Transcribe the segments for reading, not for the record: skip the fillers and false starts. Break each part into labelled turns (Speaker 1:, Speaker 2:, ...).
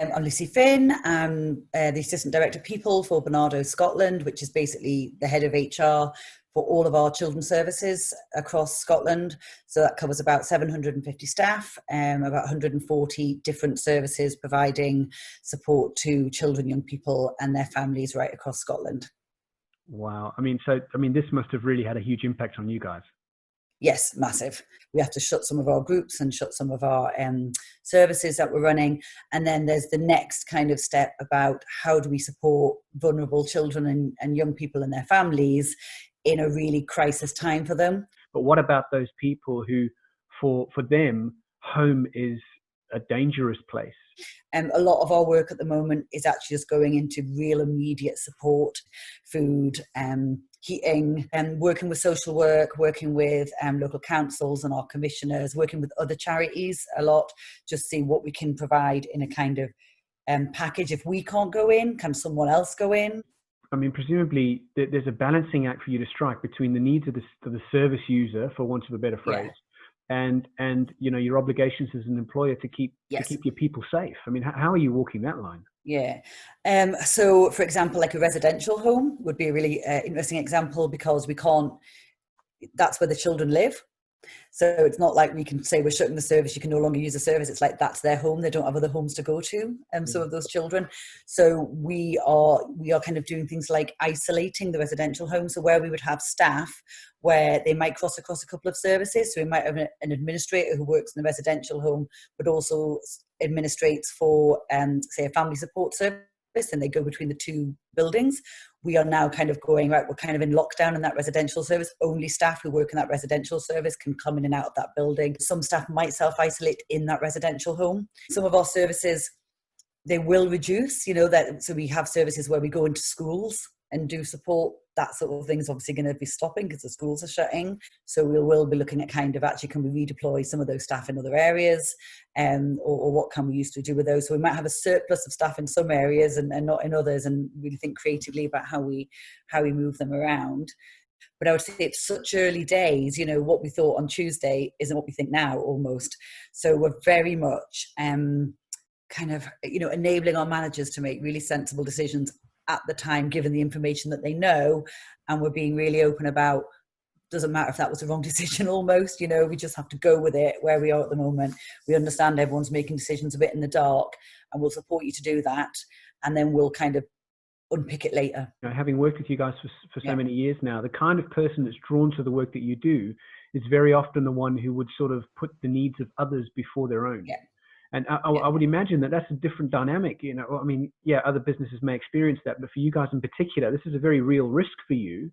Speaker 1: I'm Lucy Finn. I'm the Assistant Director of People for Barnardo, Scotland, which is basically the head of HR for all of our children's services across Scotland. So that covers about 750 staff, about 140 different services providing support to children, young people and their families right across Scotland.
Speaker 2: Wow. This must have really had a huge impact on you guys.
Speaker 1: Yes, massive. We have to shut some of our groups and shut some of our services that we're running. And then there's the next kind of step about how do we support vulnerable children and young people and their families in a really crisis time for them.
Speaker 2: But what about those people who, for them, home is a dangerous place?
Speaker 1: A lot of our work at the moment is actually just going into real immediate support, food, heating, and working with social work, working with local councils and our commissioners, working with other charities a lot, just see what we can provide in a kind of package. If we can't go in, can someone else go in?
Speaker 2: Presumably there's a balancing act for you to strike between the needs of the service user, for want of a better phrase, and your obligations as an employer to keep your people safe. How are you walking that line?
Speaker 1: Yeah. So, for example, like a residential home would be a really interesting example, because that's where the children live. So it's not like we can say we're shutting the service, you can no longer use the service. It's like that's their home. They don't have other homes to go to. Some of those children. So we are kind of doing things like isolating the residential home. So where we would have staff where they might cross across a couple of services. So we might have an administrator who works in the residential home, but also administrates for, say, a family support service, and they go between the two buildings. We are now kind of going, right, we're kind of in lockdown in that residential service. Only staff who work in that residential service can come in and out of that building. Some staff might self-isolate in that residential home. Some of our services, they will reduce, so we have services where we go into schools and do support. That sort of thing is obviously going to be stopping because the schools are shutting. So we will be looking at kind of actually, can we redeploy some of those staff in other areas, or what can we used to do with those? So we might have a surplus of staff in some areas and not in others, and really think creatively about how we move them around. But I would say it's such early days, what we thought on Tuesday isn't what we think now almost. So we're very much kind of, enabling our managers to make really sensible decisions at the time, given the information that they know. And we're being really open about, doesn't matter if that was the wrong decision almost, we just have to go with it where we are at the moment. We understand everyone's making decisions a bit in the dark, and we'll support you to do that. And then we'll kind of unpick it later.
Speaker 2: Having worked with you guys for so many years now, the kind of person that's drawn to the work that you do is very often the one who would sort of put the needs of others before their own.
Speaker 1: Yeah.
Speaker 2: And I would imagine that that's a different dynamic. Other businesses may experience that, but for you guys in particular, this is a very real risk for you,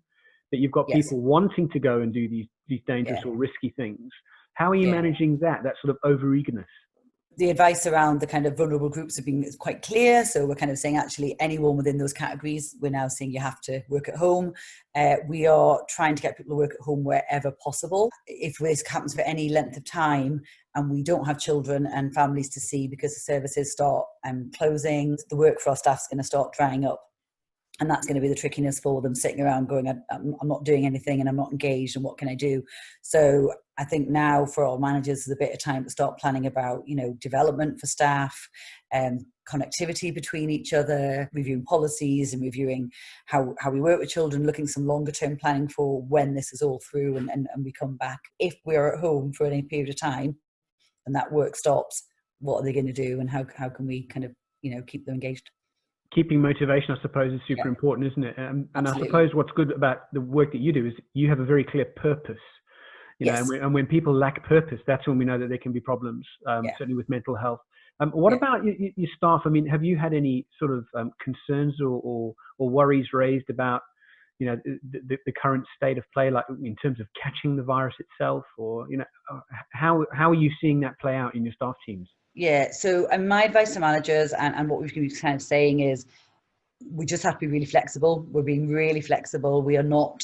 Speaker 2: that you've got people wanting to go and do these dangerous or risky things. How are you managing that sort of over-eagerness?
Speaker 1: The advice around the kind of vulnerable groups have been quite clear. So we're kind of saying actually anyone within those categories, we're now saying you have to work at home. We are trying to get people to work at home wherever possible. If this happens for any length of time and we don't have children and families to see because the services start closing, the work for our staff is going to start drying up. And that's going to be the trickiness for them, sitting around going, I'm not doing anything and I'm not engaged, and what can I do? So I think now for our managers is a bit of time to start planning about, development for staff, connectivity between each other, reviewing policies and reviewing how we work with children, looking some longer term planning for when this is all through and we come back. If we're at home for any period of time and that work stops, what are they going to do, and how can we kind of, keep them engaged?
Speaker 2: Keeping motivation, I suppose, is super important, isn't it? And I suppose what's good about the work that you do is you have a very clear purpose. And when people lack purpose, that's when we know that there can be problems, certainly with mental health. What about your staff? Have you had any sort of concerns or worries raised about, the current state of play, like in terms of catching the virus itself, or, how are you seeing that play out in your staff teams?
Speaker 1: Yeah, so my advice to managers and what we've been kind of saying is we just have to be really flexible. We're being really flexible. We are not,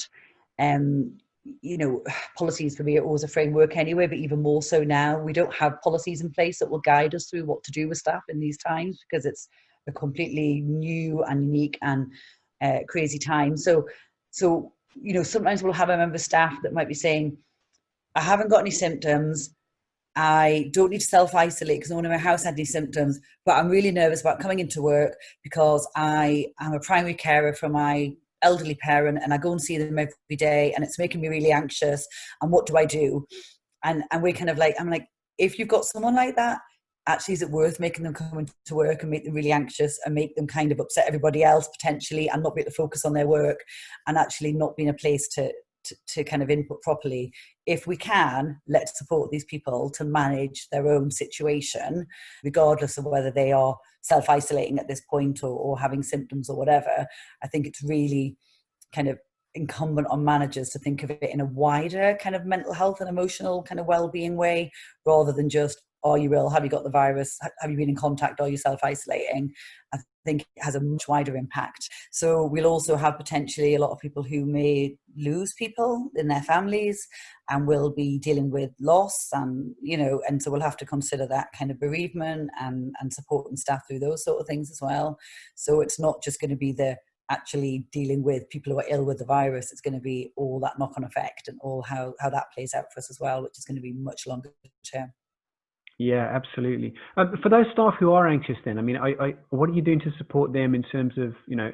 Speaker 1: policies for me are always a framework anyway, but even more so now. We don't have policies in place that will guide us through what to do with staff in these times, because it's a completely new and unique and crazy time. So sometimes we'll have a member of staff that might be saying, I haven't got any symptoms, I don't need to self-isolate because no one in my house had any symptoms, but I'm really nervous about coming into work because I am a primary carer for my elderly parent and I go and see them every day and it's making me really anxious. And what do I do? And we're kind of like, I'm like, if you've got someone like that, actually, is it worth making them come into work and make them really anxious and make them kind of upset everybody else potentially and not be able to focus on their work and actually not be in a place to kind of input properly? If we can, let's support these people to manage their own situation, regardless of whether they are self-isolating at this point or having symptoms or whatever. I think it's really kind of incumbent on managers to think of it in a wider kind of mental health and emotional kind of well-being way, rather than just, are you ill? Have you got the virus? Have you been in contact? Are you self-isolating? I think it has a much wider impact. So we'll also have potentially a lot of people who may lose people in their families and will be dealing with loss and, you know, and so we'll have to consider that kind of bereavement and supporting staff through those sort of things as well. So it's not just going to be the actually dealing with people who are ill with the virus. It's going to be all that knock-on effect and all how that plays out for us as well, which is going to be much longer term.
Speaker 2: Yeah, absolutely. For those staff who are anxious, then, I mean, what are you doing to support them in terms of, you know,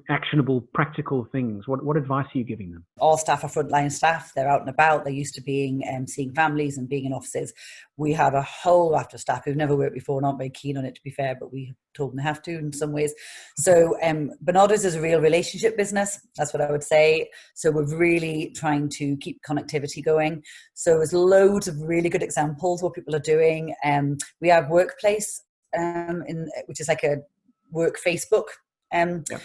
Speaker 2: actionable, practical things? What advice are you giving them?
Speaker 1: All staff are frontline staff. They're out and about. They're used to being seeing families and being in offices. We have a whole raft of staff who've never worked before and aren't very keen on it, to be fair, but we told them they have to in some ways. So Barnardo's is a real relationship business. That's what I would say. So we're really trying to keep connectivity going. So there's loads of really good examples what people are doing. We have Workplace, which is like a work Facebook. So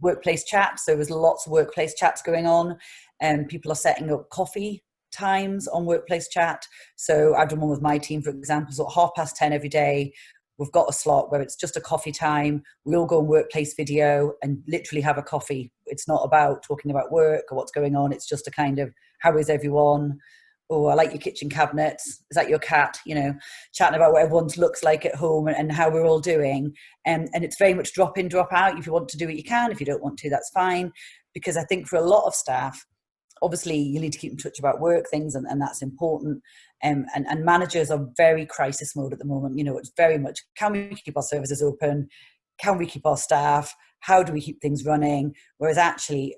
Speaker 1: workplace chat. So there's lots of workplace chats going on, and people are setting up coffee times on workplace chat. So I've done one with my team, for example. So at 10:30 every day, we've got a slot where it's just a coffee time. We all go on workplace video and literally have a coffee. It's not about talking about work or what's going on. It's just a kind of, how is everyone? Oh, I like your kitchen cabinets. Is that your cat? You know, chatting about what everyone's looks like at home and how we're all doing. And it's very much drop in, drop out. If you want to do it, you can. If you don't want to, that's fine. Because I think for a lot of staff, obviously you need to keep in touch about work things and that's important. And managers are very crisis mode at the moment. You know, it's very much, can we keep our services open? Can we keep our staff? How do we keep things running? Whereas actually,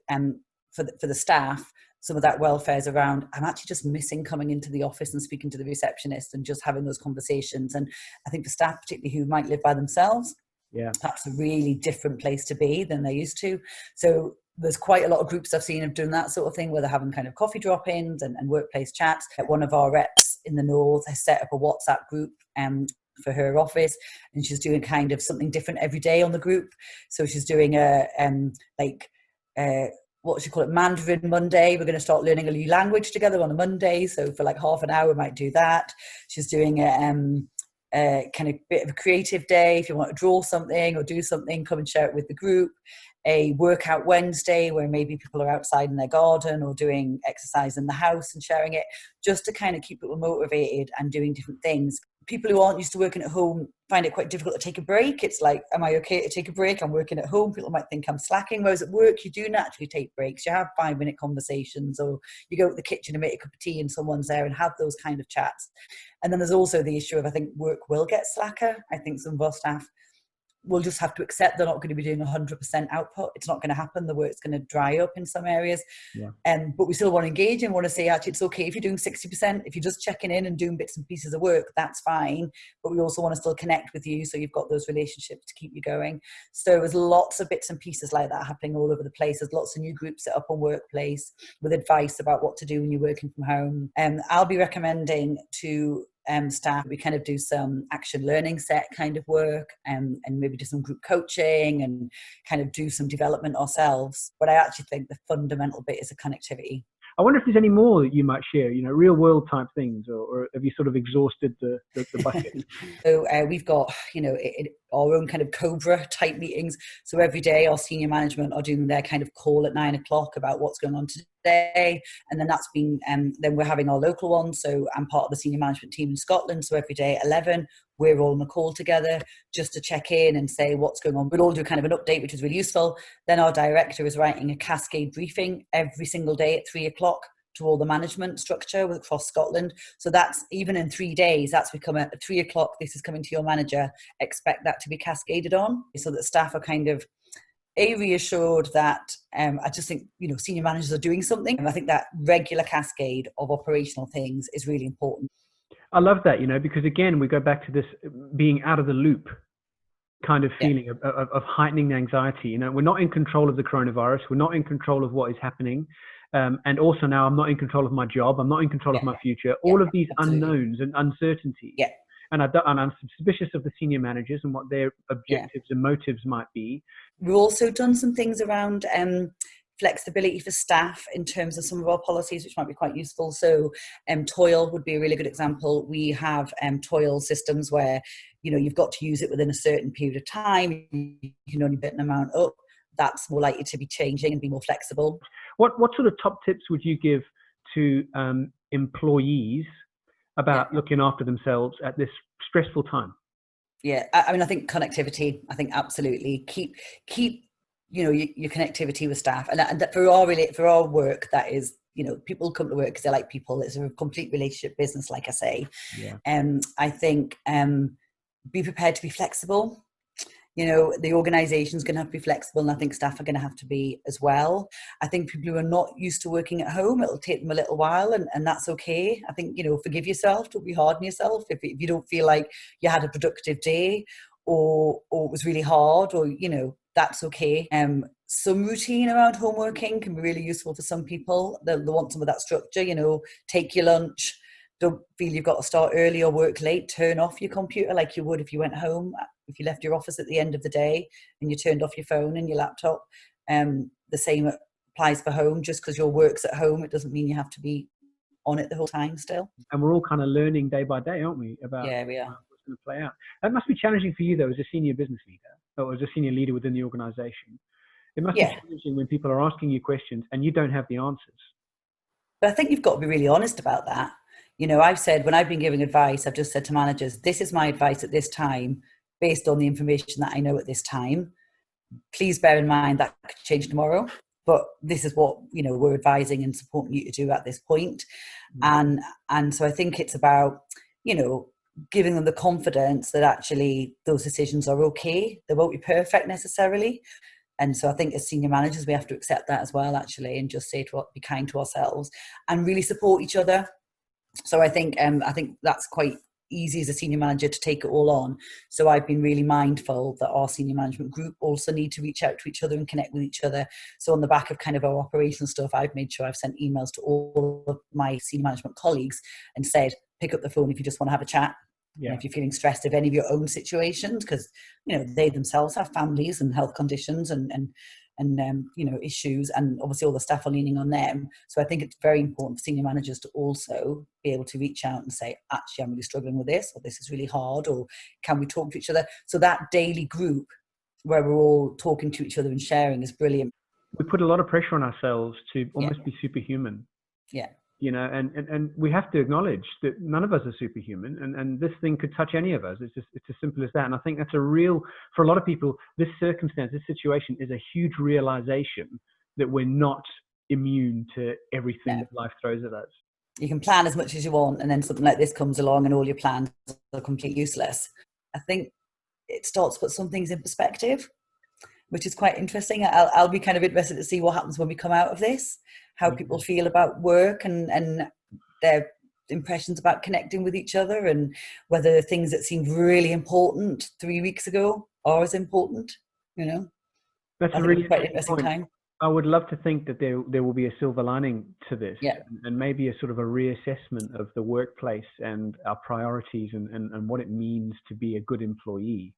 Speaker 1: for the staff, some of that welfare is around, I'm actually just missing coming into the office and speaking to the receptionist and just having those conversations. And I think for staff, particularly who might live by themselves, that's a really different place to be than they used to. So there's quite a lot of groups I've seen of doing that sort of thing, where they're having kind of coffee drop-ins and workplace chats. One of our reps in the north has set up a WhatsApp group for her office, and she's doing kind of something different every day on the group. So she's doing what should you call it, Mandarin Monday. We're going to start learning a new language together on a Monday. So for like half an hour, we might do that. She's doing a kind of bit of a creative day. If you want to draw something or do something, come and share it with the group. A workout Wednesday, where maybe people are outside in their garden or doing exercise in the house and sharing it, just to kind of keep people motivated and doing different things. People who aren't used to working at home find it quite difficult to take a break. It's like, am I okay to take a break? I'm working at home. People might think I'm slacking. Whereas at work, you do naturally take breaks. You have 5-minute conversations, or you go to the kitchen and make a cup of tea and someone's there and have those kind of chats. And then there's also the issue of, I think work will get slacker. I think some of our staff will just have to accept they're not going to be doing 100% output. It's not going to happen. The work's going to dry up in some areas. But we still want to engage and want to say, actually, it's okay if you're doing 60%. If you're just checking in and doing bits and pieces of work, that's fine. But we also want to still connect with you, so you've got those relationships to keep you going. So there's lots of bits and pieces like that happening all over the place. There's lots of new groups set up on Workplace with advice about what to do when you're working from home. I'll be recommending to staff, we kind of do some action learning set kind of work, and maybe do some group coaching and kind of do some development ourselves. But I actually think the fundamental bit is the connectivity.
Speaker 2: I wonder if there's any more that you might share, you know, real world type things, or have you sort of exhausted the bucket?
Speaker 1: So we've got, you know, our own kind of Cobra type meetings. So every day our senior management are doing their kind of call at 9 o'clock about what's going on today. And then that's been, then we're having our local one. So I'm part of the senior management team in Scotland. So every day at 11, we're all on a call together just to check in and say what's going on. We'll all do kind of an update, which is really useful. Then our director is writing a cascade briefing every single day at 3 o'clock to all the management structure across Scotland. So that's, even in 3 days, that's become at 3 o'clock, this is coming to your manager, expect that to be cascaded on, so that staff are kind of reassured that I just think, senior managers are doing something. And I think that regular cascade of operational things is really important.
Speaker 2: I love that, because again, we go back to this being out of the loop kind of feeling of heightening the anxiety. We're not in control of the coronavirus. We're not in control of what is happening. And also now I'm not in control of my job. I'm not in control of my future. All of these unknowns and uncertainties.
Speaker 1: Yeah.
Speaker 2: And I'm suspicious of the senior managers and what their objectives and motives might be.
Speaker 1: We've also done some things around flexibility for staff in terms of some of our policies, which might be quite useful. So toil would be a really good example. We have toil systems where, you've got to use it within a certain period of time. You can only put an amount up. That's more likely to be changing and be more flexible.
Speaker 2: What sort of top tips would you give to employees about looking after themselves at this stressful time?
Speaker 1: Yeah, I think connectivity. I think absolutely keep your connectivity with staff, and for our work, that is, people come to work because they like people. It's a complete relationship business, like I say.
Speaker 2: Yeah.
Speaker 1: I think be prepared to be flexible. The organization's going to have to be flexible, and I think staff are going to have to be as well. I think people who are not used to working at home, it'll take them a little while, and that's okay. I think, forgive yourself, don't be hard on yourself if you don't feel like you had a productive day or it was really hard, or, that's okay. Some routine around home working can be really useful for some people. They want some of that structure, take your lunch. Don't feel you've got to start early or work late. Turn off your computer like you would if you went home. If you left your office at the end of the day and you turned off your phone and your laptop, the same applies for home. Just because your work's at home, it doesn't mean you have to be on it the whole time still.
Speaker 2: And we're all kind of learning day by day, aren't we, about
Speaker 1: we are.
Speaker 2: What's going to play out. That must be challenging for you, though, as a senior business leader or as a senior leader within the organization. It must be challenging when people are asking you questions and you don't have the answers.
Speaker 1: But I think you've got to be really honest about that. I've said, when I've been giving advice, I've just said to managers, this is my advice at this time, based on the information that I know at this time. Please bear in mind that could change tomorrow, but this is what, we're advising and supporting you to do at this point. And so I think it's about, giving them the confidence that actually those decisions are okay. They won't be perfect necessarily. And so I think as senior managers, we have to accept that as well, actually, and just be kind to ourselves and really support each other. So I think that's quite easy as a senior manager to take it all on. So I've been really mindful that our senior management group also need to reach out to each other and connect with each other. So on the back of kind of our operational stuff, I've made sure I've sent emails to all of my senior management colleagues and said, pick up the phone if you just want to have a chat. Yeah. If you're feeling stressed of any of your own situations, because they themselves have families and health conditions and issues, and obviously all the staff are leaning on them. So I think it's very important for senior managers to also be able to reach out and say, actually, I'm really struggling with this, or this is really hard, or can we talk to each other? So that daily group where we're all talking to each other and sharing is brilliant.
Speaker 2: We put a lot of pressure on ourselves to almost be superhuman.
Speaker 1: Yeah.
Speaker 2: And we have to acknowledge that none of us are superhuman, and this thing could touch any of us. It's as simple as that. And I think that's for a lot of people, this circumstance, this situation is a huge realization that we're not immune to everything that life throws at us.
Speaker 1: You can plan as much as you want, and then something like this comes along and all your plans are completely useless. I think it starts to put some things in perspective, which is quite interesting. I'll be kind of interested to see what happens when we come out of this, how people feel about work and their impressions about connecting with each other, and whether things that seemed really important 3 weeks ago are as important,
Speaker 2: That's a really
Speaker 1: quite interesting time.
Speaker 2: I would love to think that there will be a silver lining to this, and maybe a sort of a reassessment of the workplace and our priorities and what it means to be a good employee.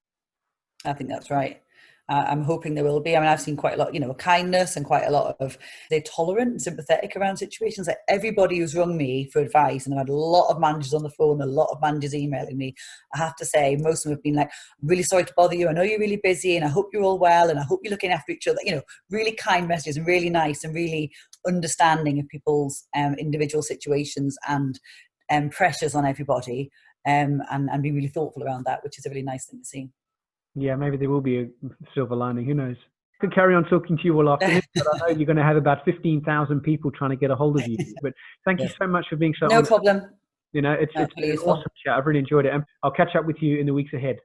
Speaker 1: I think that's right. I'm hoping there will be. I mean, I've seen quite a lot, kindness and quite a lot of, they're tolerant and sympathetic around situations. Like everybody who's rung me for advice, and I've had a lot of managers on the phone, a lot of managers emailing me. I have to say, most of them have been like, I'm really sorry to bother you. I know you're really busy and I hope you're all well and I hope you're looking after each other. Really kind messages and really nice and really understanding of people's individual situations and pressures on everybody, and be really thoughtful around that, which is a really nice thing to see.
Speaker 2: Yeah, maybe there will be a silver lining. Who knows? could carry on talking to you all afternoon, but I know you're going to have about 15,000 people trying to get a hold of you. But thank you so much for being so honest.
Speaker 1: No problem.
Speaker 2: You know, it's an awesome chat. I've really enjoyed it. And I'll catch up with you in the weeks ahead.